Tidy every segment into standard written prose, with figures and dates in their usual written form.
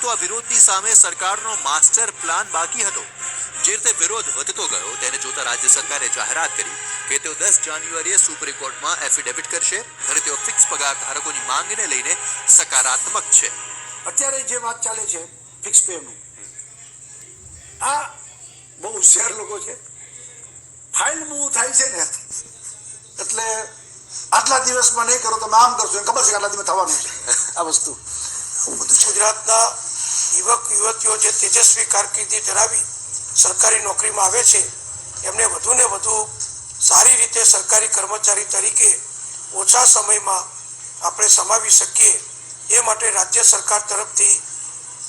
પરંતુ આ વિરોધની સામે સરકારનો માસ્ટર પ્લાન બાકી હતો। જે રીતે વિરોધ વધતો ગયો તેને જોતા રાજ્ય સરકારે જાહેરાત કરી કે તેઓ 10 જાન્યુઆરીએ સુપ્રીમ કોર્ટમાં એફિડેવિટ કરશે અને તેઓ ફિક્સ પગાર ધારકોની માંગને લઈને સકારાત્મક છે। અત્યારે જે વાત ચાલે છે ફિક્સ પેનું, આ બહુ હોશિયાર લોકો છે। ફાઇલ મૂવ થાય છે ને એટલે આટલા દિવસમાં નહીં કરો તમે આમ કરશો, ખબર છે કે આટલા દિવસ થવાનું છે આ વસ્તુ। ગુજરાતના યુવક યુવતીઓ જે તેજસ્વી કારકિર્દી ધરાવી સરકારી નોકરીમાં આવે છે એમને વધુને વધુ સારી રીતે સરકારી કર્મચારી તરીકે ઓછા સમયમાં આપણે સમાવી શકીએ એ માટે રાજ્ય સરકાર તરફથી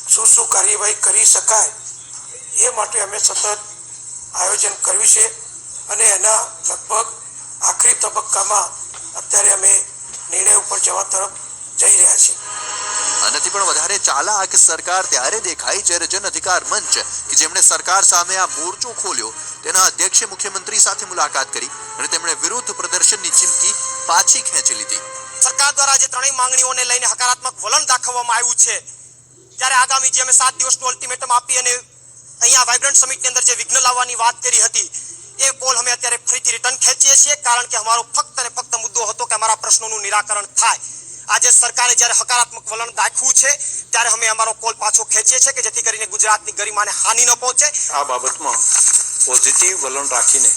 શું કાર્યવાહી કરી શકાય એ માટે અમે સતત આયોજન કર્યું છે અને એના લગભગ આખરી તબક્કામાં અત્યારે અમે નિર્ણય ઉપર જવા તરફ જઈ રહ્યા છીએ। આનાથી પણ વધારે ચાલાક સરકાર ત્યારે દેખાઈ જ્યારે જન અધિકાર મંચ કે જેમણે સરકાર સામે આ મોરચો ખોલ્યો તેના અધ્યક્ષે મુખ્યમંત્રી સાથે મુલાકાત કરી અને તેમણે વિરોધ પ્રદર્શનની ચીમકી પાછી ખેંચી લીધી। સરકાર દ્વારા જે ત્રણેય માંગણીઓને લઈને હકારાત્મક વલણ દાખવવામાં આવ્યું છે ત્યારે આગામી જે અમે 7 દિવસનું અલ્ટિમેટમ આપી અને અહીંયા વાઇબ્રન્ટ સમિટની અંદર જે વિઘ્ન લાવવાની વાત કરી હતી એ કોલ અમે અત્યારે ફરીથી રિટર્ન ખેંચીએ છીએ કારણ કે અમારો ફક્ત અને ફક્ત મુદ્દો હતો કે અમારા પ્રશ્નોનું નિરાકરણ થાય। આજે સરકારે જ્યારે હકારાત્મક વલણ દાખવ્યું છે ત્યારે અમે અમારો કોલ પાછો ખેંચીએ છીએ કે જેથી કરીને ગુજરાતની ગરિમાને હાનિ ન પહોંચે। આ બાબતમાં પોઝિટિવ વલણ રાખીને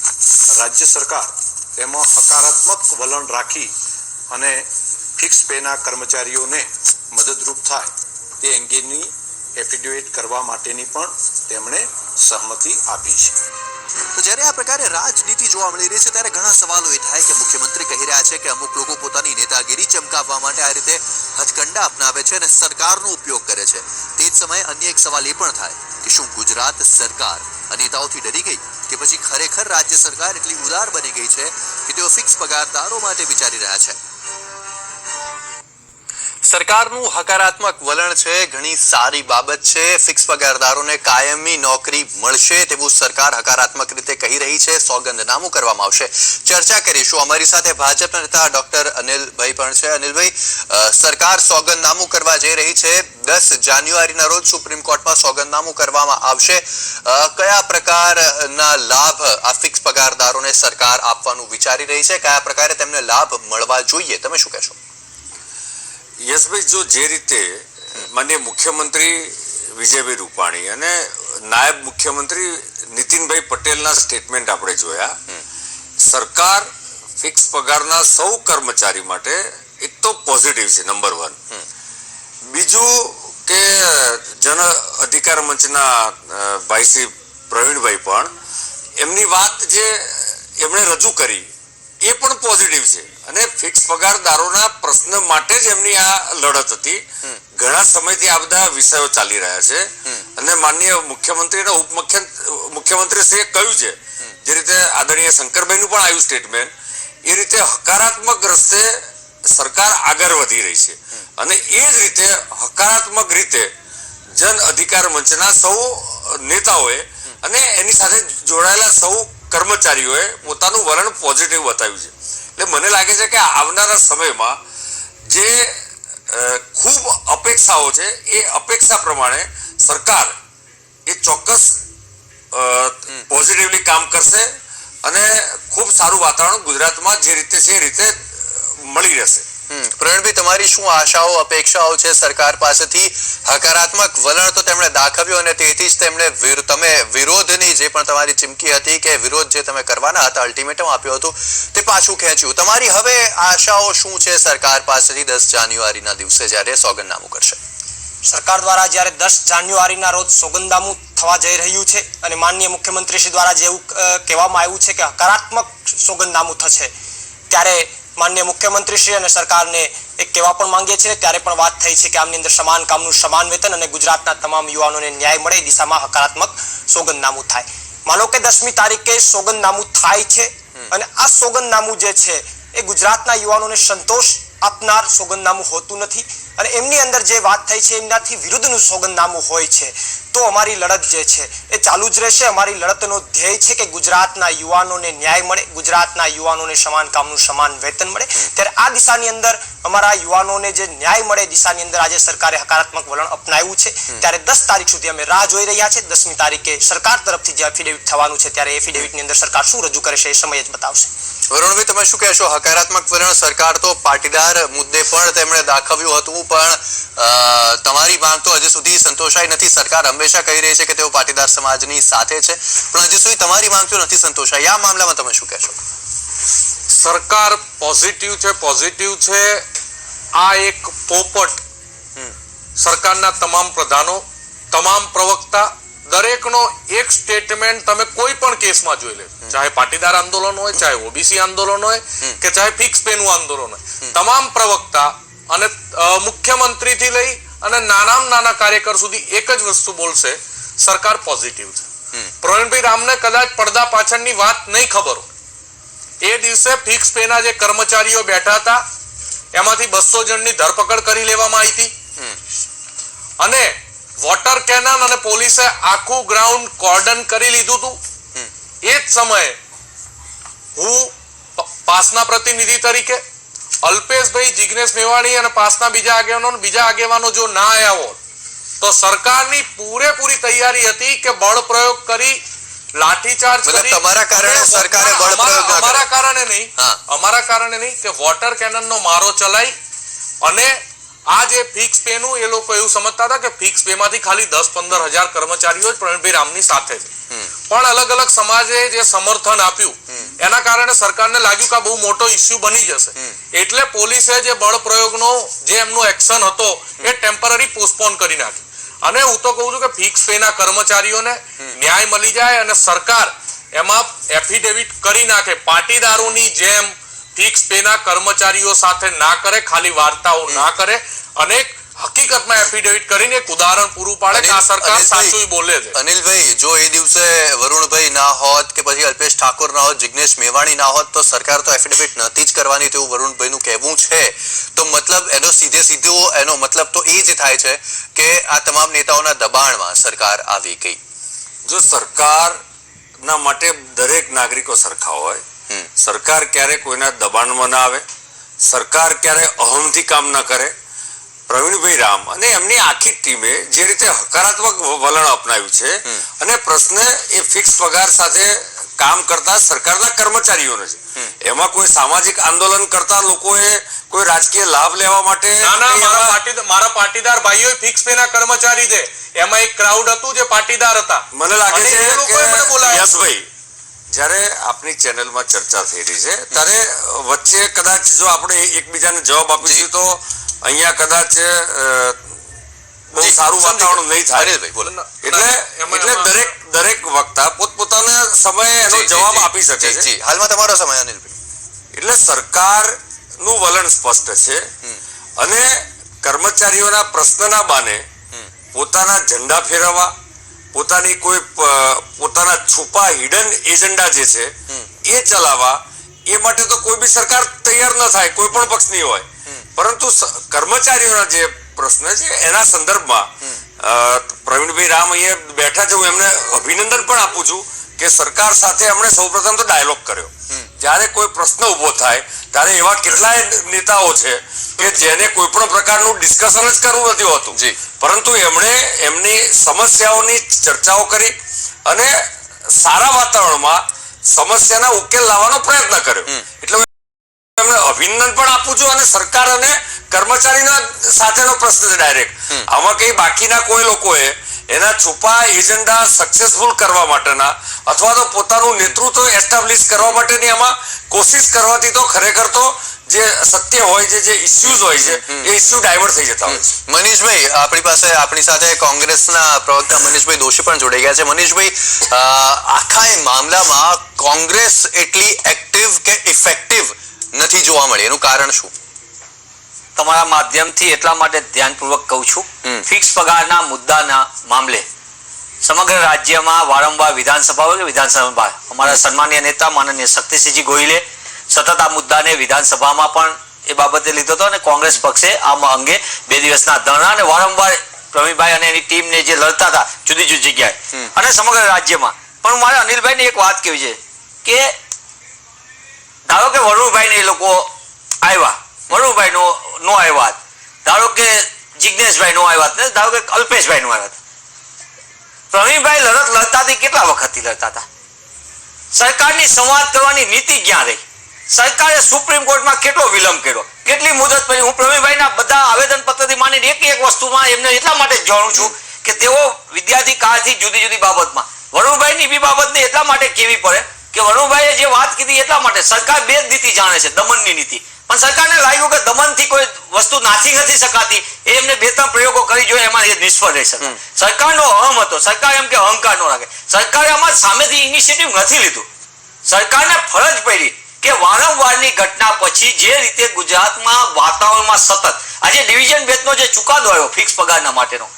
રાજ્ય સરકાર તેમાં હકારાત્મક વલણ રાખી અને ફિક્સ પેના કર્મચારીઓને મદદરૂપ થાય તે અંગેની એફિડેવિટ કરવા માટેની પણ તેમણે સહમતિ આપી છે। તો જ્યારે આ પ્રકારે રાજનીતિ જોવા મળી રહી છે ત્યારે ઘણા સવાલો એ થાય કે મુખ્યમંત્રી કહી રહ્યા છે કે અમુક લોકો પોતાની નેતાગીરી ચમકાવવા માટે આ રીતે હથકંડા અપનાવે છે અને સરકારનો ઉપયોગ કરે છે। તે જ સમયે અન્ય એક સવાલ એ પણ થાય કે શું ગુજરાત સરકાર આ નેતાઓથી ડરી ગઈ કે પછી ખરેખર રાજ્ય સરકાર એટલી ઉદાર બની ગઈ છે કે તેઓ ફિક્સ પગારદારો માટે વિચારી રહ્યા છે। સરકારનું હકારાત્મક વલણ છે, ઘણી સારી બાબત છે। ફિક્સ પગારદારોને કાયમી નોકરી મળશે તેવું સરકાર હકારાત્મક રીતે કહી રહી છે। સોગંદનામું કરવામાં આવશે। ચર્ચા કરીશું। અમારી સાથે ભાજપના નેતા ડોક્ટર અનિલભાઈ પણ છે। અનિલભાઈ, સરકાર સોગંદનામું કરવા જઈ રહી છે। 10 જાન્યુઆરીના રોજ સુપ્રીમ કોર્ટમાં સોગંદનામું કરવામાં આવશે। કયા પ્રકારના લાભ આ ફિક્સ પગારદારોને સરકાર આપવાનું વિચારી રહી છે? કયા પ્રકારે તેમને લાભ મળવા જોઈએ? તમે શું કહેશો? યશભાઈ, જો જે રીતે માનનીય મુખ્યમંત્રી વિજયભાઈ રૂપાણી અને નાયબ મુખ્યમંત્રી નીતિનભાઈ પટેલના સ્ટેટમેન્ટ આપણે જોયા, સરકાર ફિક્સ પગારના સૌ કર્મચારી માટે એક તો પોઝિટિવ છે, નંબર 1। બીજું કે જન અધિકાર મંચના ભાઈ શ્રી પ્રવીણભાઈ પણ એમની વાત જે એમણે રજૂ કરી એ પણ પોઝિટિવ છે અને ફિક્સ પગારદારોના પ્રશ્ન માટે જ એમની આ લડત હતી। ઘણા સમયથી આ બધા વિષયો ચાલી રહ્યા છે અને માનનીય મુખ્યમંત્રી અને ઉપમુખ્યમંત્રીશ્રીએ કહ્યું છે, જે રીતે આદરણીય શંકરભાઈનું પણ આવ્યું સ્ટેટમેન્ટ, એ રીતે હકારાત્મક રસ્તે સરકાર આગળ વધી રહી છે અને એ જ રીતે હકારાત્મક રીતે જન અધિકાર મંચના સૌ નેતાઓએ અને એની સાથે જોડાયેલા સૌ કર્મચારીઓએ પોતાનું વલણ પોઝિટિવ બતાવ્યું છે। એટલે મને લાગે છે કે આવનારા સમયમાં જે ખૂબ અપેક્ષાઓ છે એ અપેક્ષા પ્રમાણે સરકાર એ ચોક્કસ પોઝિટિવલી કામ કરશે અને ખૂબ સારું વાતાવરણ ગુજરાતમાં જે રીતે છે એ રીતે મળી રહેશે। પ્રવીણભાઈ, તમારી શું આશાઓ અપેક્ષાઓ છે સરકાર પાસેથી? હકારાત્મક વલણ તો તેમણે દાખવ્યું અને તેથી જ તેમણે તમે વિરોધની જે પણ તમારી ચીમકી હતી કે વિરોધ જે તમે કરવાના હતા, અલ્ટિમેટમ આપ્યું હતું, તે પાછું ખેંચ્યું। તમારી હવે આશાઓ શું છે સરકાર પાસેથી 10 જાન્યુઆરીના દિવસે જ્યારે સોગંદનામું કરશે? સરકાર દ્વારા જ્યારે 10 જાન્યુઆરીના રોજ સોગંદનામું થવા જઈ રહ્યું છે અને માનનીય મુખ્યમંત્રીશ્રી દ્વારા જેવું કહેવામાં આવ્યું છે કે હકારાત્મક સોગંદનામું થશે, ત્યારે માનનીય મુખ્યમંત્રીશ્રી અને સરકારને એક કહેવા પણ માંગીએ છીએ। ત્યારે પણ વાત થઈ છે કે આમની અંદર સમાન કામનું સમાન વેતન અને ગુજરાતના તમામ યુવાનોને ન્યાય મળે એ દિશામાં હકારાત્મક સોગંદનામું થાય। માનો કે 10મી તારીખે સોગંદનામું થાય છે અને આ સોગંદનામું જે છે એ ગુજરાતના યુવાનોને સંતોષ આપનાર સોગંદનામું હોતું નથી અને એમની અંદર જે વાત થઈ છે એમનાથી વિરુદ્ધનું સોગંદનામું હોય છે તો અમારી લડત જે છે એ ચાલુ જ રહેશે. અમારી લડતનો ધ્યેય છે કે ગુજરાતના યુવાનોને ન્યાય મળે, ગુજરાતના યુવાનોને સમાન કામનું સમાન વેતન મળે. ત્યારે આ દિશાની અંદર અમારા યુવાનોને જે ન્યાય મળે દિશાની અંદર આજે સરકારે હકારાત્મક વલણ અપનાવ્યું છે. ત્યારે 10 તારીખ સુધી અમે રાહ જોઈ રહ્યા છે. 10મી તારીખે સરકાર તરફથી જે એફિડેવિટ થવાનું છે ત્યારે એફિડેવિટની અંદર સરકાર શું રજૂ કરે છે એ સમય જ બતાવશે. વરુણભાઈ, તમે શું કહેશો? હકારાત્મક વલણ સરકાર તો પાટીદાર મુદ્દે પણ તેમણે દાખવ્યું હતું, પણ તમારી માંગ તો હજી સુધી સંતોષાઈ નથી. સરકાર હંમેશા કહી રહી છે કે તેઓ પાટીદાર સમાજની સાથે છે, પણ હજી સુધી તમારી માંગ તો નથી સંતોષાઈ. આ મામલામાં તમે શું કહેશો? સરકાર પોઝિટિવ છે. આ એક પોપટ સરકારના તમામ પ્રધાનો, તમામ પ્રવક્તા, દરેકનો એક સ્ટેટમેન્ટ તમે કોઈ પણ કેસમાં જોઈ લેજો, ચાહે પાટીદાર આંદોલન હોય, ચાહે ઓબીસી આંદોલન હોય કે ચાહે ફિક્સ પેનું આંદોલન હોય, તમામ પ્રવક્તા અને મુખ્યમંત્રીથી લઈ અને નાના કાર્યકર સુધી એક જ વસ્તુ બોલશે, સરકાર પોઝિટિવ છે. પ્રવીણભાઈ રામને કદાચ પડદા પાછળની વાત નહીં ખબર હોય. એ દિવસે ફિક્સ પેના જે કર્મચારીઓ બેઠા હતા એમાંથી 200 જણની ધરપકડ કરી લેવામાં આવી હતી અને વોટર કેનન અને પોલીસે આખું ગ્રાઉન્ડ કોર્ડન કરી લીધું હતું. એ જ સમયે હું પાસના પ્રતિનિધિ તરીકે અલ્પેશભાઈ, જિગ્નેશ મેવાણી અને પાસના બીજા આગેવાનો જો ના આવ્યા હોત તો સરકારની પૂરેપૂરી તૈયારી હતી કે બળ પ્રયોગ કરી, લાઠીચાર્જ કરી. તમારા કારણે સરકારે બળ પ્રયોગ ના કર્યો. અમારા કારણે નહીં કે વોટર કેનનનો મારો ચલાઈ અને આ જે ફિક્સ પે નું એ લોકો એવું સમજતા હતા કે ફિક્સ પે માંથી ખાલી 10-15 હજાર કર્મચારીઓ જ પ્રવીણભાઈ રામની સાથે છે, પણ અલગ અલગ સમાજે જે સમર્થન આપ્યું એના કારણે સરકારને લાગ્યું કે બહુ મોટો ઇસ્યુ બની જશે, એટલે પોલીસે જે બળ પ્રયોગનો જે એમનો એક્શન હતો એ ટેમ્પરરી પોસ્ટપોન કરી નાખ્યો. અને હું તો કહું છું કે ફિક્સ પે ના કર્મચારીઓને ન્યાય મળી જાય અને સરકાર એમાં એફિડેવિટ કરી નાખે. પાટીદારોની જેમ ફિક્સ પેના કર્મચારીઓ સાથે ના કરે, ખાલી વાર્તાઓ ના કરે અને હકીકતમાં એફિડેવિટ કરીને એક ઉદાહરણ પૂરું પાડે કે આ સરકાર સાચું બોલે છે. અનિલભાઈ, જો એ દિવસે વરુણભાઈ ના હોત કે પછી અલ્પેશ ઠાકોર ના હોત, જિગ્નેશ મેવાણી ના હોત તો સરકાર તો એફિડેવિટ નથી જ કરવાની, તેવું વરુણભાઈનું કહેવું છે. તો મતલબ એનો સીધો એનો મતલબ તો એ જ થાય છે કે આ તમામ નેતાઓના દબાણમાં સરકાર આવી ગઈ. જો સરકારના માટે દરેક નાગરિકો સરખા હોય, સરકાર ક્યારે કોઈના દબાણમાં ના આવે, સરકાર ક્યારે અહમથી કામ ના કરે. પ્રવીણભાઈ રામ અને એમની આખી ટીમે જે રીતે હકારાત્મક વલણ અપનાવ્યું છે અને પ્રશ્ન એ ફિક્સ પગાર સાથે કામ કરતા સરકારના કર્મચારીઓને છે. એમાં કોઈ સામાજિક આંદોલન કરતા લોકોએ કોઈ રાજકીય લાભ લેવા માટે મારા પાટીદાર ભાઈઓ ફિક્સ પેના કર્મચારી છે, એમાં એક ક્રાઉડ હતું જે પાટીદાર હતા. મને લાગે છે કે યશભાઈ, જ્યારે આપની ચેનલમાં ચર્ચા થઈ રહી છે ત્યારે વચ્ચે કદાચ જો આપણે એકબીજાને જવાબ આપીશું તો અહીંયા કદાચ બહુ સારું વાતાવરણ નહીં થાય. એટલે દરેક વક્તા પોતપોતાના સમયે એનો જવાબ આપી શકે છે. હાલમાં તમારો સમય અનિલભાઈ. એટલે સરકારનું વલણ સ્પષ્ટ છે અને કર્મચારીઓના પ્રશ્નના બાને પોતાના ઝંડા ફેરવવા, પોતાની કોઈ પોતાના છુપા હિડન એજન્ડા જે છે એ ચલાવવા, એ માટે તો કોઈ બી સરકાર તૈયાર ન થાય, કોઈ પણ પક્ષની હોય. પરંતુ કર્મચારીઓના જે પ્રશ્ન છે એના સંદર્ભમાં પ્રવીણભાઈ રામ અહીંયા બેઠા છે, હું એમને અભિનંદન પણ આપું છું કે સરકાર સાથે એમણે સૌપ્રથમ તો ડાયલોગ કર્યો. જ્યારે કોઈ પ્રશ્ન ઉભો થાય ત્યારે એવા કેટલાય નેતાઓ છે કે જેને કોઈ પણ પ્રકારનું ડિસ્કશન જ કરવું નથી હોતું, પરંતુ એમણે એમની સમસ્યાઓની ચર્ચાઓ કરી અને સારા વાતાવરણમાં સમસ્યાના ઉકેલ લાવવાનો પ્રયત્ન કર્યો. એટલે એમને અભિનંદન પણ આપું છું અને સરકાર અને કર્મચારીના સાથેનો પ્રશ્ન છે ડાયરેક્ટ. આમાં કઈ બાકીના કોઈ લોકોએ એના છુપા એજન્ડા સક્સેસફુલ કરવા માટેના અથવા તો પોતાનું નેતૃત્વ એસ્ટાબ્લિશ કરવા માટેની આમાં કોશિશ કરવાથી તો ખરેખર તો જે સત્ય હોય છે, જે ઇસ્યુઝ હોય છે એ ઇસ્યુ ડાયવર્ટ થઈ જતા હોય છે. મનીષભાઈ, આપણી સાથે કોંગ્રેસના પ્રવક્તા મનીષભાઈ દોશી પણ જોડાઈ ગયા છે. મનીષભાઈ, આખા એ મામલામાં કોંગ્રેસ એટલી એક્ટિવ કે ઇફેક્ટિવ નથી જોવા મળી, એનું કારણ શું? તમારા માધ્યમથી એટલા માટે ધ્યાનપૂર્વક કહું છું, ફિક્સ પગારના મુદ્દાના મામલે સમગ્ર રાજ્યમાં વારંવાર વિધાનસભા હોય કે વિધાનસભા અમારા સન્માનીય નેતા માનનીય શક્તિસિંહજી ગોહિલે સતત આ મુદ્દાને વિધાનસભામાં પણ એ બાબતે લીધો હતો અને કોંગ્રેસ પક્ષે આ અંગે 2 દિવસના ધરણા અને વારંવાર પ્રવીણભાઈ અને એની ટીમને જે લડતા હતા જુદી જુદી જગ્યાએ અને સમગ્ર રાજ્યમાં. પણ મારે અનિલભાઈને એક વાત કહેવી છે કે ધારો કે વરુણભાઈને એ લોકો આવ્યા, વરુણભાઈ નો આવ્યા, ધારો કે જિજ્ઞેશભાઈ નો આવ્યા ને ધારો કે અલ્પેશભાઈ નો આવ્યા, પ્રવીણભાઈ લડત લડતા હતી કેટલા વખતથી લડતા હતા? સરકારની સંવાદ કરવાની નીતિ ક્યાં રહી? સરકારે સુપ્રીમ કોર્ટમાં કેટલો વિલંબ કર્યો, કેટલી મુદત પડી? હું પ્રવીણભાઈના બધા આવેદન પત્રથી માનીને એક વસ્તુમાં એમને એટલા માટે જાણું છું કે તેઓ વિદ્યાર્થી કાળથી જુદી જુદી બાબતમાં, વરુણભાઈની બી બાબતને એટલા માટે કેવી પડે કે વરુણભાઈએ જે વાત કીધી એટલા માટે સરકાર 2 જ નીતિ જાણે છે, દમનની નીતિ. પણ સરકારને લાગ્યું કે દમનથી કોઈ વસ્તુ નાથી નથી શકાતી, એમને 2-3 પ્રયોગો કરી જોઈએ, એમાં એ નિષ્ફળ રહી શકે. સરકારનો અહમ હતો, સરકાર એમ કે અહંકાર નો રાખે. સરકારે આમાં સામેથી ઇનિશિયેટિવ નથી લીધું. સરકારને ફરજ પડી કે વારંવારની ઘટના પછી જે રીતે ગુજરાતમાં વાતાવરણમાં સતત આજે ડિવિઝન બેચનો જે ચુકાદો આવ્યો ફિક્સ પગારના માટેનો,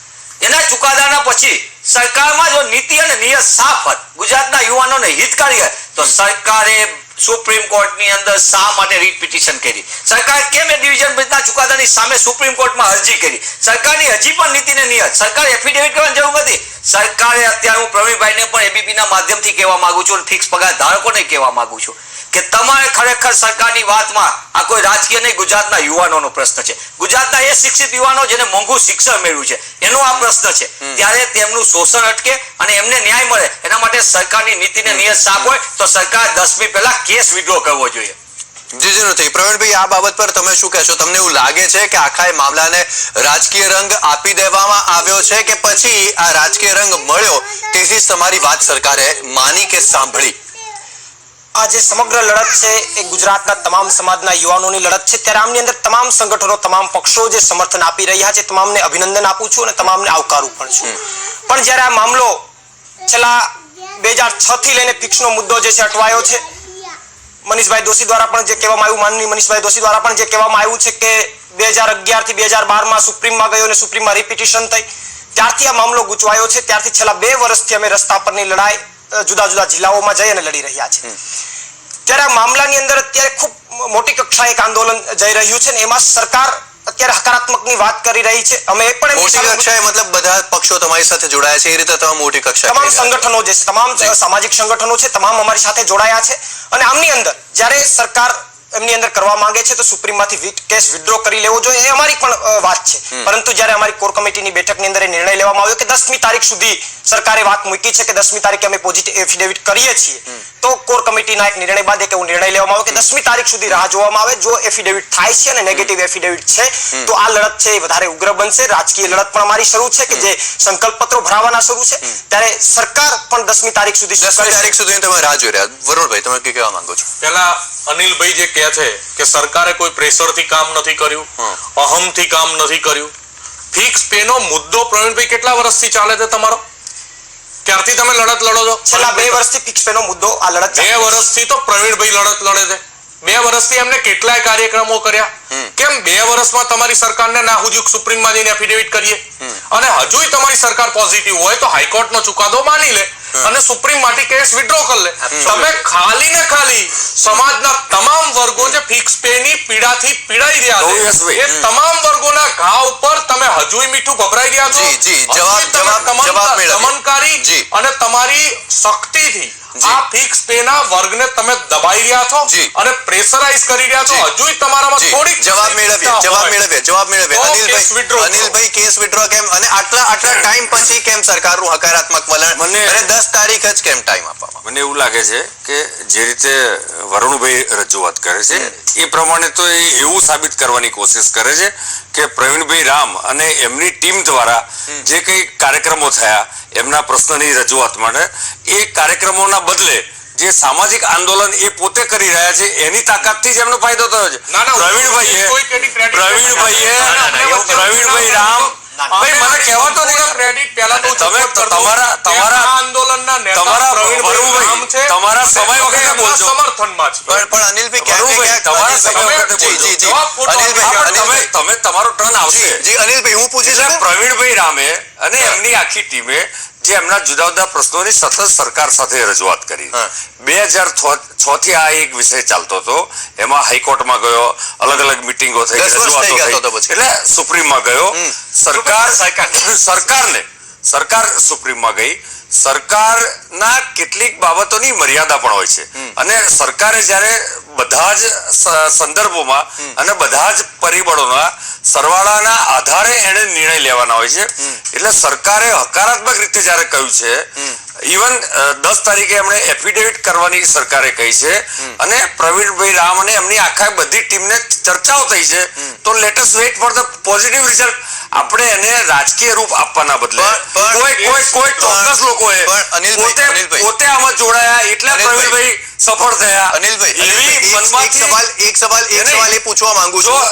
એના ચુકાદાના પછી સરકારમાં જો નીતિ અને નિયત સાફ હોત, ગુજરાતના યુવાનોને હિતકારી હોય, તો સરકારે સુપ્રીમ કોર્ટની અંદર શા માટે રીટ પિટિશન કરી? સરકાર કેમ એ ડિવિઝન બેચના ચુકાદાની સામે સુપ્રીમ કોર્ટમાં અરજી કરી? સરકારની હજી પણ નીતિને નિયત, સરકાર એફિડેવિટ કરવાની જરૂર નથી. સરકારે અત્યારે હું પ્રવીણભાઈને પણ એબીપીના માધ્યમથી કહેવા માંગુ છું અને ફિક્સ પગાર ધારકોને કહેવા માંગુ છું કે તમારે ખરેખર સરકારની વાતમાં આ કોઈ રાજકીય નહીં, ગુજરાતના યુવાનોનો પ્રશ્ન છે. ગુજરાતના એ શિક્ષિત યુવાનો જેને મોંઘું શિક્ષણ મેળવ્યું છે એનો આ પ્રશ્ન છે. ત્યારે તેમનું શોષણ અટકે અને એમને ન્યાય મળે એના માટે સરકારની નીતિને નિયત સાફ હોય તો સરકાર 10મી પહેલા કેસ વિડ્રો કરવો જોઈએ. જી નથી. પ્રવીણભાઈ, આ બાબત પર તમે શું કહેશો? તમને એવું લાગે છે કે આખા મામલાને રાજકીય રંગ આપી દેવામાં આવ્યો છે કે પછી આ રાજકીય રંગ મળ્યો તેથી જ તમારી વાત સરકારે માની કે સાંભળી? આ જે સમગ્ર લડત છે એ ગુજરાતના તમામ સમાજના યુવાનોની લડત છે. ત્યારે આમની અંદર તમામ સંગઠનો, તમામ પક્ષો જે સમર્થન આપી રહ્યા છે તમામને અભિનંદન આપું છું અને તમામને આવકારું પણ છું. પણ જ્યારે આ મામલો છેલ્લા 2006 થી લઈને ફિક્સનો મુદ્દો જે છે અટવાયો છે, મનીષભાઈ દોશી દ્વારા પણ જે કહેવામાં આવ્યું, માનનીય મનીષભાઈ દોશી દ્વારા પણ જે કહેવામાં આવ્યું છે કે 2011 થી 2012માં સુપ્રીમમાં ગયો અને સુપ્રીમમાં રિપિટિશન થઈ, ત્યારથી આ મામલો ગૂંચવાયો છે. ત્યારથી છેલ્લા 2 વર્ષથી અમે રસ્તા પરની લડાઈ જુદા જુદા જિલ્લાઓમાં જઈ અને લડી રહ્યા છે. ત્યારે આ મામલાની અંદર અત્યારે ખૂબ મોટી કક્ષાએ એક આંદોલન જઈ રહ્યું છે ને એમાં સરકાર અત્યારે હકારાત્મકની વાત કરી રહી છે. અમે એ પણ મોટી કક્ષાએ મતલબ બધા પક્ષો તમારી સાથે જોડાયા છે, એ રીતે તમે મોટી કક્ષાએ તમામ સંગઠનો જે છે, તમામ સામાજિક સંગઠનો છે, તમામ અમારી સાથે જોડાયા છે. અને આમની અંદર જ્યારે સરકાર એમની અંદર કરવા માંગે છે તો સુપ્રીમમાંથી કેસ વિથડ્રો કરી લેવો જોઈએ, એ અમારી પણ વાત છે. પરંતુ જ્યારે અમારી કોર કમિટીની બેઠકની અંદર એ નિર્ણય લેવામાં આવ્યો કે 10મી તારીખ સુધી સરકારે વાત મૂકી છે કે 10મી તારીખે અમે પોઝિટિવ એફિડેવિટ કરીએ છીએ, તો કોર કમિટીના એક નિર્ણય બાદ એક એવો નિર્ણય લેવામાં આવ્યો કે 10મી તારીખ સુધી રાહ જોવામાં આવે. જો એફિડેવિટ થાય છે અને નેગેટિવ એફિડેવિટ છે તો આ લડત છે એ વધારે ઉગ્ર બનશે. રાજકીય લડત પણ અમારી શરૂ છે કે જે સંકલ્પ પત્રો ભરાવાના શરૂ છે. ત્યારે સરકાર પણ 10મી તારીખ સુધી તમે રાહ જોઈ રહ્યા. વરુણભાઈ, તમે શું કહેવા માંગો છો? પેલા અનિલભાઈ જે કહે છે કે સરકારે કોઈ પ્રેશરથી કામ નથી કર્યું, અહમથી કામ નથી કર્યું. ફિક્સ પેનો મુદ્દો પ્રવીણભાઈ કેટલા વર્ષથી ચાલે છે તમારો? ક્યારથી તમે લડત લડો છો? છેલ્લા 2 વર્ષથી ફિક્સ પેનો મુદ્દો આ લડત 2 વર્ષથી તો પ્રવીણભાઈ લડત લડે છે. 2 વર્ષથી એમને કેટલાય કાર્યક્રમો કર્યા. કેમ 2 વર્ષમાં તમારી સરકારને ના હુજુક સુપ્રીમમાં જઈને એફિડેવિટ કરીએ? અને હજુય તમારી સરકાર પોઝિટિવ હોય તો હાઈકોર્ટનો ચુકાદો માની લે અને સુપ્રીમ માંથી કેસ વિથડ્રો કરી લે. તમે ખાલી ને ખાલી સમાજના તમામ વર્ગો જે ફિક્સ પે ની પીડાથી પીડાઈ રહ્યા છે એ તમામ વર્ગોના ઘા ઉપર તમે હજુય મીઠું ભભરાઈ રહ્યા છો. દમનકારી અને તમારી શક્તિથી આ ફિક્સ પે ના વર્ગને તમે દબાઈ રહ્યા છો અને પ્રેશરાઇઝ કરી રહ્યા છો. હજુય તમારામાં થોડીક જવાબ મેળવ્યો. અનિલભાઈ, કેસ વિથડ્રો કેમ અને આટલા ટાઈમ પછી કેમ સરકારનું હકારાત્મક વલણ અને 10 તારીખ જ કેમ ટાઈમ આપવામાં? મને એવું લાગે છે કે જે રીતે વરુણભાઈ રજૂઆત કરે છે એ પ્રમાણે તો એ એવું સાબિત કરવાની કોશિશ કરે છે કે પ્રવીણભાઈ રામ અને એમની ટીમ દ્વારા જે કઈ કાર્યક્રમો થયા એમના પ્રશ્નની રજૂઆત માટે, એ કાર્યક્રમોના બદલે જે સામાજિક આંદોલન એ પોતે કરી રહ્યા છે એની તાકાતથી જ એમનો ફાયદો થયો છે. પ્રવીણભાઈ રામ ભાઈ મને કહેવા તો નહીં. ક્રેડિટ પહેલા તો તમે તમારા આંદોલનના નેતા પ્રવીણભાઈ રામ છે, તમારા સમય વખતે બોલજો. સમર્થનમાં છે. પણ અનિલભાઈ, તમારા સમય વખતે તમે તમારો ટર્ન આવશે. જી અનિલભાઈ, હું પૂછી શકું? પ્રવીણભાઈ રામે અને એમની આખી ટીમે જે એમના જુદા જુદા પ્રશ્નોની સતત સરકાર સાથે રજૂઆત કરી. હા. 2006 થી આ એક વિષય ચાલતો હતો. એમાં હાઈકોર્ટમાં ગયો, અલગ અલગ મિટિંગો થઈ, 10 વર્ષ થઈ ગયા તો પછી. એટલે સુપ્રીમમાં ગયો. સરકાર સુપ્રીમમાં ગઈ. સરકારના કેટલીક બાબતોની મર્યાદા પણ હોય છે અને સરકારે જ્યારે બધા જ સંદર્ભોમાં અને બધા જ પરિબળોના સરવાળાના આધારે એને નિર્ણય લેવાના હોય છે. એટલે સરકારે હકારાત્મક રીતે જ્યારે કહ્યું છે, ઇવન 10 તારીખે એમણે એફિડેવિટ કરવાની સરકારે કહી છે અને પ્રવીણભાઈ રામ અને એમની આખા બધી ટીમને ચર્ચાઓ થઈ છે. તો late us wait for the positive result. આપણે એને રાજકીય રૂપ આપવાના બદલે કોઈ ચોક્કસ લોકોએ પોતે આમાં જોડાયા એટલે પ્રવીણભાઈ સફળ થયા. અનિલભાઈ, એક સવાલ એ પૂછવા માંગુ છું.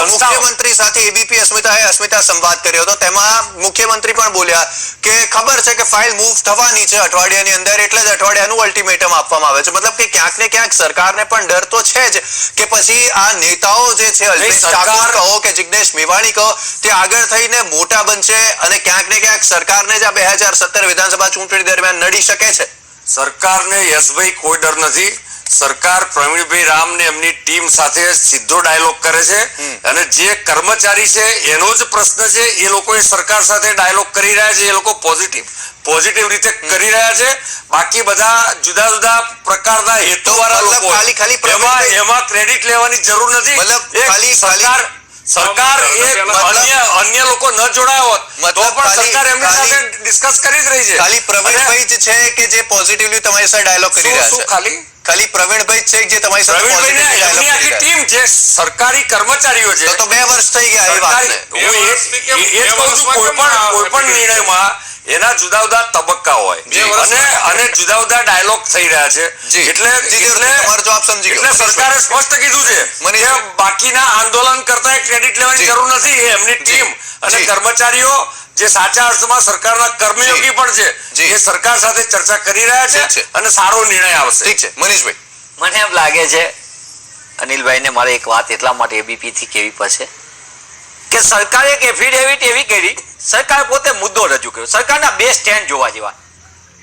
મુખ્યમંત્રી સાથે એબીપી અસ્મિતા સંવાદ કર્યો હતો. તેમાં મુખ્યમંત્રી પણ બોલ્યા કે ખબર છે કે ફાઇલ મૂવ થવાની છે અઠવાડિયાની અંદર, એટલે જ અઠવાડિયાનું અલ્ટિમેટમ આપવામાં આવે છે. મતલબ કે ક્યાંક ને ક્યાંક સરકારને પણ ડર તો છે જ કે પછી આ નેતાઓ જે છે, અલ્પેશ ઠાકોર કહો કે જિગ્નેશ મેવાણી કહો, તે આગળ થઈને મોટા બનશે અને ક્યાંક ને ક્યાંક સરકારને જ આ 2017 વિધાનસભા ચૂંટણી દરમિયાન નડી શકે છે. સરકારને યશભાઈ કોઈ ડર નથી. સરકાર પ્રવીણભાઈ રામ ને એમની ટીમ સાથે સીધો ડાયલોગ કરે છે અને જે કર્મચારી છે એનો જ પ્રશ્ન છે. એ લોકો સરકાર સાથે ડાયલોગ કરી રહ્યા છે. એ લોકો પોઝિટિવ રીતે કરી રહ્યા છે. બાકી બધા જુદા જુદા પ્રકારના હેતુવાળા લોકો એમાં ક્રેડિટ લેવાની જરૂર નથી. સરકાર અન્ય લોકો ન જોડાયા હોત તો પણ સરકાર એમની સાથે ડિસ્કસ કરી જ રહી છે. ખાલી પ્રવીણભાઈ જ છે કે જે પોઝિટિવલી તમારી સાથે ડાયલોગ કરી રહ્યા છે. ખાલી પ્રવીણભાઈ છે જે તમારી સાથે પોઝિટિવલી ડાયલોગ કરી રહ્યા છે. ટીમ જે સરકારી કર્મચારીઓ છે, તો 2 વર્ષ થઈ ગયા એ વાતને. કોઈ પણ નિર્ણયમાં એના જુદા જુદા તબક્કા હોય અને જુદા જુદા ડાયલોગ થઈ રહ્યા છે. તમારો જવાબ સમજી ગયો. એટલે સરકારે સ્પષ્ટ કીધું છે કે બાકીના આંદોલન કરતા ક્રેડિટ લેવાની જરૂર નથી. એમની ટીમ અને કર્મચારીઓ જે સાચા અર્થમાં સરકારના કર્મયોગી પણ છે, એ સરકાર સાથે ચર્ચા કરી રહ્યા છે અને સારો નિર્ણય આવશે. ઠીક છે મનીષભાઈ, મને એમ લાગે છે અનિલભાઈને મારે એક વાત એટલા માટે એબીપી થી કહેવી પડશે કે સરકારે એક એફિડેવિટ એવી કરી, સરકારે પોતે મુદ્દો રજૂ કર્યો. સરકારના 2 સ્ટેન્ડ જોવા જેવા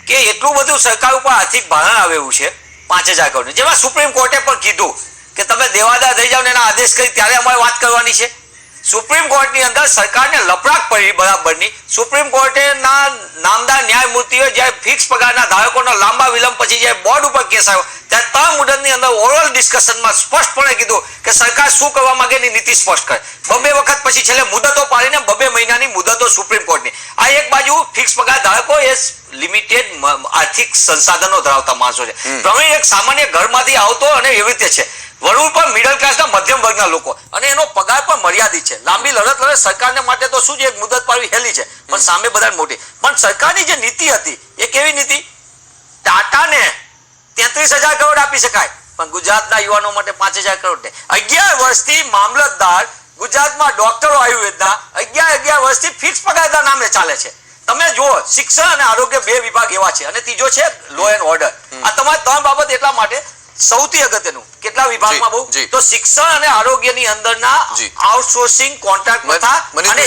કે એટલું બધું સરકાર ઉપર આર્થિક ભારણ આવેલું છે 5000 કરોડ, જેમાં સુપ્રીમ કોર્ટે પણ કીધું કે તમે દેવાદાર થઈ જાવ ને એના આદેશ કરી ત્યારે અમારે વાત કરવાની છે. સુપ્રીમ કોર્ટની અંદર સરકારને લપડાક પડી બરાબરની. સુપ્રીમ કોર્ટના નામદાર ન્યાયમૂર્તિઓ જ્યારે ફિક્સ પગારના ધારકોનો લાંબા વિલંબ પછી જ્યારે બોર્ડ ઉપર કેસ આવ્યો ત્યારે 3 મુદતની અંદર ઓરલ ડિસ્કશનમાં સ્પષ્ટપણે કીધું કે સરકાર શું કરવા માંગે એની નીતિ સ્પષ્ટ કરે. 2 વખત પછી છેલ્લે મુદતો પાડીને 2 મહિનાની મુદતો સુપ્રીમ કોર્ટની. આ એક બાજુ ફિક્સ પગાર ધારકો એ લિમિટેડ આર્થિક સંસાધનો ધરાવતા માણસો છે. પ્રવીણ એક સામાન્ય ઘરમાંથી આવતો અને એવી રીતે છે. વરુણ પણ મિડલ ક્લાસના મધ્યમ વર્ગના લોકો અને એનો પગાર પણ મર્યાદિત છે. લાંબી લડત લડે સરકારને માટે તો શું છે, એક મુદત પાડવી હેલી છે પણ સામે બધા મોટી. પણ સરકારની જે નીતિ હતી એ કેવી નીતિ? ટાટાને 33000 કરોડ આપી શકાય પણ ગુજરાતના યુવાનો માટે 5000 કરોડ ને 11 વર્ષથી મામલતદાર ગુજરાતમાં ડોક્ટરો આયુર્વેદના 11 વર્ષથી ફિક્સ પગારના નામે ચાલે છે. તમે જુઓ, શિક્ષણ અને આરોગ્ય 2 વિભાગ એવા છે અને ત્રીજો છે લો એન્ડ ઓર્ડર. આ તમારે 3 બાબત એટલા માટે સૌથી અગત્યનું. કેટલા વિભાગમાં બહુ તો શિક્ષણ અને આરોગ્યની અંદરના આઉટસોર્સિંગ કોન્ટ્રાક્ટ પ્રથા અને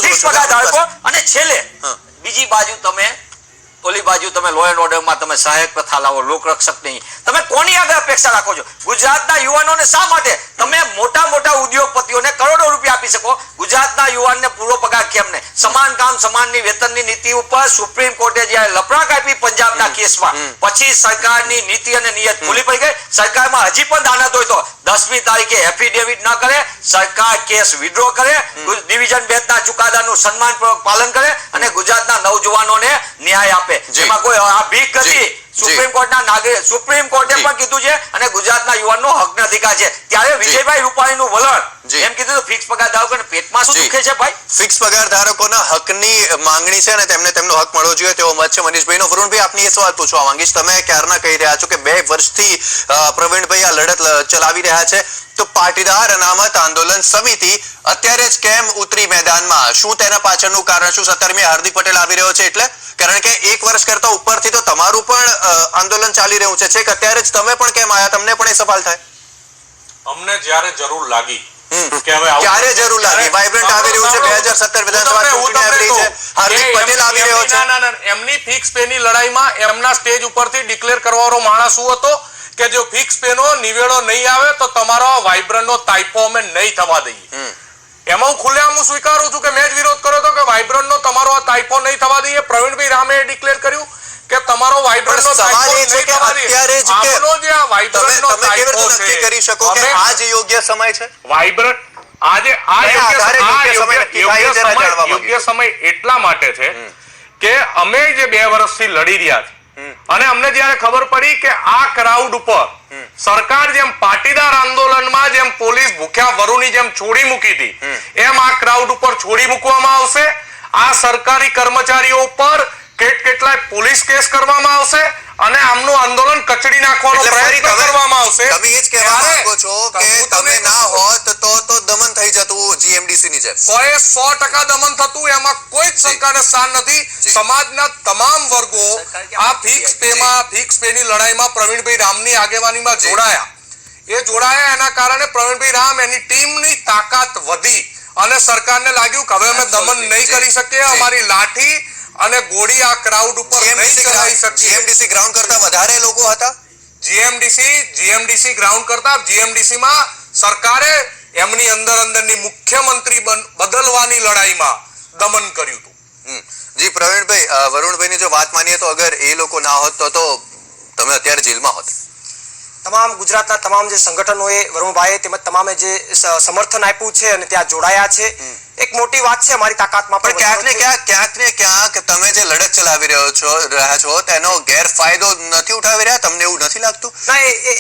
ફિક્સ પગાર ધારકો અને છેલ્લે બીજી બાજુ તમે ઓલી બાજુ તમે લો એન્ડ ઓર્ડરમાં તમે સહાયક પ્રથા લાવો, લોકરક્ષક નહીં. તમે કોની આગળ અપેક્ષા રાખો છો? ગુજરાતના યુવાનોને શા માટે તમે મોટા ઉદ્યોગપતિઓને કરોડો રૂપિયા આપી શકો, ગુજરાતના યુવાનને પૂરો પગાર કેમ નહીં? સમાન કામ સમાનની વેતનની નીતિ ઉપર સુપ્રીમ કોર્ટે જ્યારે લપડાક આપી પંજાબના કેસમાં, પછી સરકારની નીતિ અને નિયત ભૂલી પડી ગઈ. સરકારમાં હજી પણ દાનત હોય તો 10મી તારીખે એફિડેવિટ ન કરે, સરકાર કેસ વિડ્રો કરે, ડિવિઝન બેન્ચના ચુકાદાનું સન્માનપૂર્વક પાલન કરે અને ગુજરાતના નવજુવાનોને ન્યાય આપે. જેમાં કોઈ ભીખ નથી. સુપ્રીમ કોર્ટે પણ કીધું છે અને ગુજરાતના યુવાનનો હકનો અધિકાર છે. ત્યારે વિજયભાઈ રૂપાણીનું વલણ એમ કીધું ફિક્સ પગાર ધારકોને પેટમાં શું દુખે છે ભાઈ? ફિક્સ પગાર ધારકોના હકની માંગણી છે અને તેમને તેમનો હક મળવો જોઈએ તેવો મત છે મનીષભાઈનો. વરુણભાઈ, આપની એ સવાલ પૂછવા માંગીશ. તમે ક્યારના કહી રહ્યા છો કે 2 વર્ષથી પ્રવીણભાઈ આ લડત ચલાવી રહ્યા છે, તો પાટીદાર અનામત આંદોલન સમિતિ અત્યારે જ કેમ ઉતરી મેદાનમાં? શું તેના પાછળનું કારણ? શું 17મી હાર્દિક પટેલ આવી રહ્યો છે એટલે? કારણ કે 1 વર્ષ કરતા ઉપરથી તો તમારું પણ આંદોલન ચાલી રહ્યું છે. છેક અત્યારે જ તમે પણ કેમ આવ્યા? તમને પણ એ સવાલ થાય. અમને જ્યારે જરૂર લાગી કે હવે આવું- ક્યારે જરૂર લાગી? વાઇબ્રન્ટ આવી રહ્યું છે, 2017 વિધાનસભા ચૂંટણી આવી રહી છે, હાર્દિક પટેલ આવી રહ્યો છે. ના, એમની ફિક્સ પે ની લડાઈમાં એમના સ્ટેજ ઉપરથી ડિક્લેર કરવાનો માણસ શું હતો કે જો ફિક્સ પે નો નિવેડો નહીં આવે તો તમારો વાઇબ્રન્ટ નો તાઇફો અમે નહીં થવા દઈએ. એમાં હું ખુલ્લેઆમ હું સ્વીકારું છું કે મેં જ વિરોધ કર્યો હતો કે વાઇબ્રન્ટ નો તમારો આ તાઇફો નહીં થવા દઈએ. પ્રવીણભાઈ રામે ડિક્લેર કર્યું કે તમારો વાઇબ્રન્ટ નો સવાલ તાઇફો એ છે નહીં કે થવા દઈએ. અત્યારે જ કે આપણો જે આ વાઇબ્રન્ટ નો તમે કેવી તાઇફો રીતે નક્કી છે, કરી શકો કે અમે આ જ યોગ્ય સમય છે? વાઇબ્રન્ટ આજે કયા આધારે યોગ્ય સમય નક્કી થાય જરા જાણવા માંગીએ. યોગ્ય સમય એટલા માટે છે કે અમે જે 2 વર્ષથી લડી રહ્યા છીએ અને અમને જ્યારે ખબર પડી કે આ ક્રાઉડ ઉપર સરકાર જેમ પાટીદાર આંદોલનમાં જેમ પોલીસ ભૂખ્યા વરુની જેમ છોડી મૂકી હતી એમ આ ક્રાઉડ ઉપર છોડી મૂકવામાં આવશે. આ સરકારી કર્મચારીઓ ઉપર કેટલાય પોલીસ કેસ કરવામાં આવશે અને આમનું આંદોલન કચડી નાખવાનો એટલે ફરી પ્રયત્ન કરવામાં આવશે. તમે એ જ કહેવા ત્યારે માંગો છો કે હું તમે તમને ના કહું છું. હોત તો દમન થઈ જતું જીએમડીસી ની જેમ. 100% દમન થતું, એમાં કોઈ જ શંકાને સ્થાન નથી. સમાજના તમામ વર્ગો આ ફિક્સ પે ની લડાઈમાં પ્રવીણભાઈ રામની આગેવાનીમાં જોડાયા. એ જોડાયા એના કારણે પ્રવીણભાઈ રામ એની ટીમની તાકાત વધી અને સરકારને લાગ્યું કે હવે અમે દમન નહીં કરી શકીએ, અમારી લાઠી અને ગોળી આ ક્રાઉડ ઉપર નહીં ચલાવી શકીએ. જીએમડીસી ગ્રાઉન્ડ કરતા વધારે લોકો હતા. જીએમડીસી ગ્રાઉન્ડ કરતા જીએમડીસીમાં સરકારે એમની અંદરની મુખ્યમંત્રી બદલવાની લડાઈમાં દમન કર્યું હતું. જી પ્રવીણભાઈ, વરુણભાઈની જો વાત માનીએ તો અગર એ લોકો ના હોત તો તમે અત્યારે જેલમાં હોત. તમામ ગુજરાતના તમામ જે સંગઠનોએ વરુણભાઈએ તેમજ તમામે જે સમર્થન આપ્યું છે અને ત્યાં જોડાયા છે, એક મોટી વાત છે. અમારી તાકાતમાં પણ ક્યાંક ને ક્યાંક તમે જે લડત ચલાવી રહ્યા છો તેનો ગેરફાયદો નથી ઉઠાવી રહ્યા? તમને એવું નથી લાગતું? ના,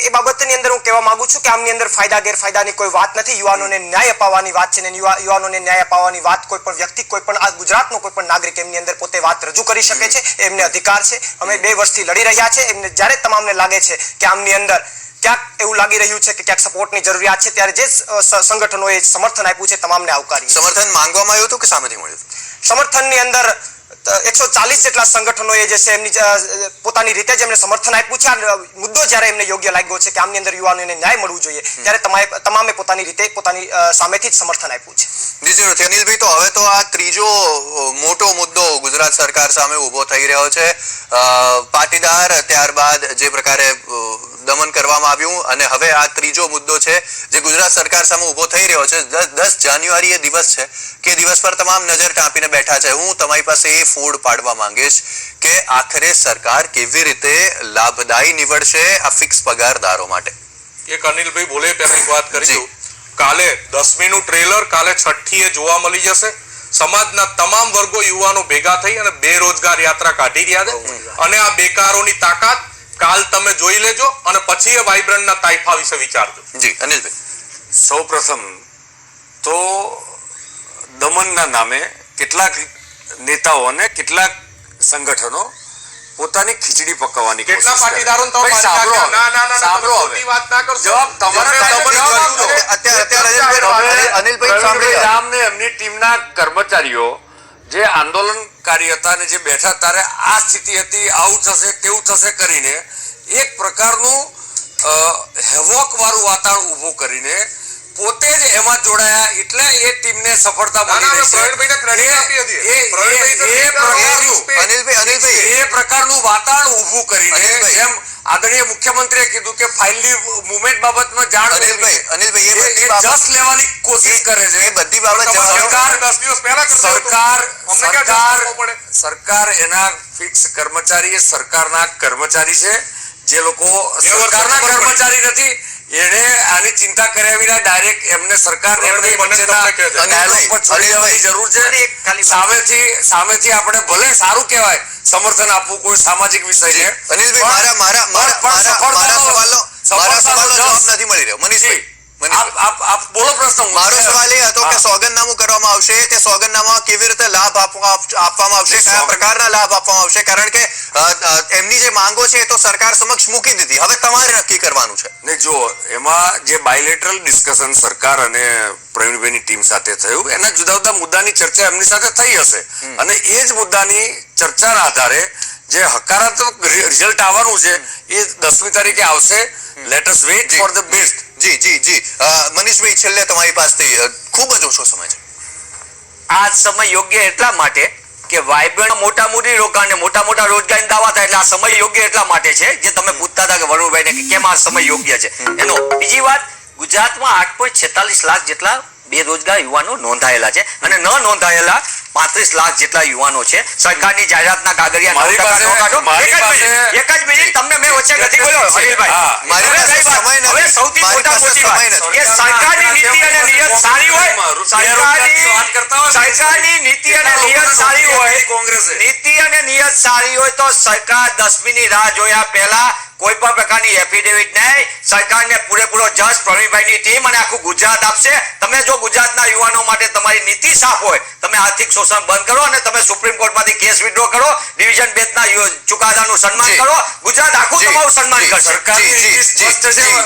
એ બાબતની અંદર હું કહેવા માંગુ છું કે આમની અંદર ફાયદા ગેરફાયદાની કોઈ વાત નથી. યુવાનોને ન્યાય અપાવવાની વાત છે ને યુવાનોને ન્યાય અપાવવાની વાત કોઈ પણ વ્યક્તિ, કોઈ પણ આ ગુજરાતનો કોઈ પણ નાગરિક એમની અંદર પોતે વાત રજૂ કરી શકે છે. એમને અધિકાર છે. અમે 2 વર્ષથી લડી રહ્યા છે. એમને જ્યારે તમામને લાગે છે કે આમની અંદર ક્યાંક એવું લાગી રહ્યું છે કે ક્યાંક સપોર્ટની જરૂરિયાત છે, ત્યારે જે સંગઠનોએ સમર્થન આપ્યું છે તમામને આવકારી. સમર્થન માંગવામાં આવ્યું હતું કે સામેથી મળ્યું? સમર્થનની અંદર 140 જેટલા સંગઠનોએ જે છે એમની પોતાની રીતે જ એમને સમર્થન આપ્યું છે. આ મુદ્દો જ્યારે એમને યોગ્ય લાગ્યો છે કે આમની અંદર યુવાનોને ન્યાય મળવું જોઈએ, ત્યારે તમામે પોતાની રીતે પોતાની સામેથી જ સમર્થન આપ્યું છે. જી જરૂરથી. અનિલભાઈ, તો હવે તો આ ત્રીજો મોટો મુદ્દો ગુજરાત સરકાર સામે ઉભો થઈ રહ્યો છે. પાટીદાર, ત્યારબાદ જે પ્રકારે દમન કરવામાં આવ્યું અને હવે આ ત્રીજો મુદ્દો છે જે ગુજરાત સરકાર સામે ઉભો થઈ રહ્યો છે. 10 જાન્યુઆરી એ દિવસ છે કે દિવસ પર તમામ નજર ટાંપીને બેઠા છે. હું તમારી પાસે એ ફોડ પાડવા માંગીશ કે આખરે સરકાર કેવી રીતે લાભદાયી નીવડશે આ ફિક્સ પગારદારો માટે. એક અનિલભાઈ બોલે પહેલા એક વાત કરી દઉં. કાલે 10મી નું ટ્રેલર કાલે 6ઠીએ જોવા મળી જશે. સમાજના તમામ વર્ગો યુવાનો ભેગા થઈ અને બેરોજગાર યાત્રા કાઢી રહ્યા છે અને આ બેકારોની તાકાત કાલ તમે જોઈ લેજો અને પછી એ વાઇબ્રન્ટના તાઇફા વિશે વિચારજો. જી અનિલભાઈ, સૌપ્રથમ તો દમનના નામે કેટલાક નેતાઓ અને કેટલાક સંગઠનો પોતાની ખીચડી પકવવાની કેટલા કોશિશ કરે. પાટીદારોને તમે ભાઈ મારી સાંભળો નાખ્યા? ના, તમે સાંભળો ખોટી હવે. વાત ના કરશો. જવાબ તમારે અત્યારે અનિલભાઈ સાંભળી રહ્યા. રામ ને એમની ટીમના કર્મચારીઓ જે આંદોલનકારી હતા અને જે બેઠા ત્યારે આ સ્થિતિ હતી, આવું થશે તેવું થશે કરીને એક પ્રકારનું હેવોક વાળું વાતાવરણ ઊભું કરીને પોતે જ એમાં જોડાયા, એટલે એ ટીમને સફળતા મળી એ પ્રકારનું વાતાવરણ ઊભું કરીને જેમ આદરણીય મુખ્યમંત્રીએ કીધું કે ફાઇલની મુવમેન્ટ બાબતમાં જાણ અનિલભાઈ જસ લેવાની કોશિશ કરે છે. એ બધી બાબત સરકાર એના ફિક્સ કર્મચારી સરકારના કર્મચારી છે. જે લોકો સરકારના કર્મચારી નથી એને આની ચિંતા કર્યા વિના ડાયરેક્ટ એમને સરકારને એમની વચ્ચેના ડાયલોગ પર છોડી દેવાની જરૂર છે. સામેથી આપણે ભલે સારું કહેવાય સમર્થન આપવું કોઈ સામાજિક વિષય છે. અનિલભાઈ, મારા સવાલનો જવાબ નથી મળી રહ્યો. મનીષભાઈ, આપ બોલો પ્રશ્ન. મારો સવાલ એ હતો કે સોગંદનામું કરવામાં આવશે, તે સોગંદનામા કેવી રીતે લાભ આપવામાં આવશે, કયા પ્રકારના લાભ આપવામાં આવશે? કારણ કે એમની જે માંગો છે એ તો સરકાર સમક્ષ મૂકી દીધી, હવે તમારે નક્કી કરવાનું છે. ને જો એમાં જે બાયલેટરલ ડિસ્કશન સરકાર અને પ્રવીણભાઈની ટીમ સાથે થયું, એના જુદા જુદા મુદ્દાની ચર્ચા એમની સાથે થઈ હશે અને એ જ મુદ્દાની ચર્ચાના આધારે જે હકારાત્મક રિઝલ્ટ આવવાનું છે એ 10મી તારીખે આવશે. Let us wait for the best. જી જી જી મનીષભાઈ છેલ્લે તમારી પાસેથી ખૂબ જ ઓછો સમય છે. આ સમય યોગ્ય એટલા માટે કે વાઇબ્રન્ટ મોટા મૂડી રોકાણ ને મોટા મોટા રોજગારી દાવા થાય એટલે આ સમય યોગ્ય એટલા માટે છે જે તમે પૂછતા હતા કે વરુણભાઈને કે કેમ આ સમય યોગ્ય છે એનો. બીજી વાત, ગુજરાતમાં 8.46 લાખ જેટલા બેરોજગાર યુવાનો નોંધાયેલા છે અને ન નોંધાયેલા 35 લાખ જેટલા યુવાનો છે. સરકારની જાહેરાતના કાગળિયા એક જ મિનિટ તમને મેં વચ્ચે નથી બોલ્યો અનિલભાઈ. હવે સૌથી મોટી વાત કે સરકારની નીતિ અને નિયત સારી હોય, સરકારની નીતિ અને નિયત સારી હોય, નીતિ અને નિયત સારી હોય તો સરકાર 10મીની રાહ જોયા પહેલા કોઈ પણ પ્રકારની એફિડેવિટ નહીં, સરકારને પૂરેપૂરો જસ પ્રવીણભાઈની ટીમ અને આખું ગુજરાત આપશે. તમે જો ગુજરાતના યુવાનો માટે તમારી નીતિ સાફ હોય, તમે આર્થિક શોષણ બંધ કરો અને તમે સુપ્રીમ કોર્ટમાંથી કેસ વિથડ્રો કરો, ડિવિઝન બેન્ચના ચુકાદાનું સન્માન કરો, ગુજરાત આખું તમારું સન્માન કરશે.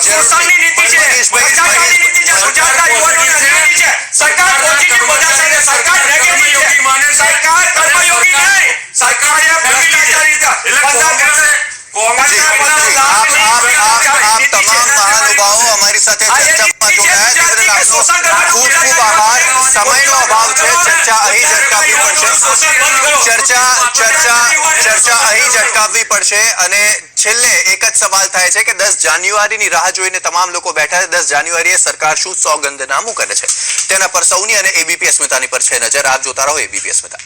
શોષણની નીતિ છે, ભ્રષ્ટાચારની નીતિ છે, ગુજરાતના યુવાનોને અન્યાયની છે. સરકાર પોઝિટિવ બધા છે, સરકાર નેગેટિવ છે, સરકાર કર્મયોગી નહીં, સરકાર એ ભ્રષ્ટાચારી છે. આપ તમામ મહાનુભાવો અમારી સાથે ચર્ચામાં જોડાયા તે બદલ આપનો ખૂબ ખૂબ આભાર. સમયનો અભાવ છે, ચર્ચા અહીં જ અટકાવવી પડશે. ચર્ચા અહીં જ અટકાવવી પડશે અને છેલ્લે એક જ સવાલ થાય છે કે 10 જાન્યુઆરીની રાહ જોઈને તમામ લોકો બેઠા છે. 10 જાન્યુઆરીએ સરકાર શું સોગંદનામું કરે છે તેના પર સૌની અને એબીપી અસ્મિતાની પર છે નજર. આપ જોતા રહો એબીપી અસ્મિતા.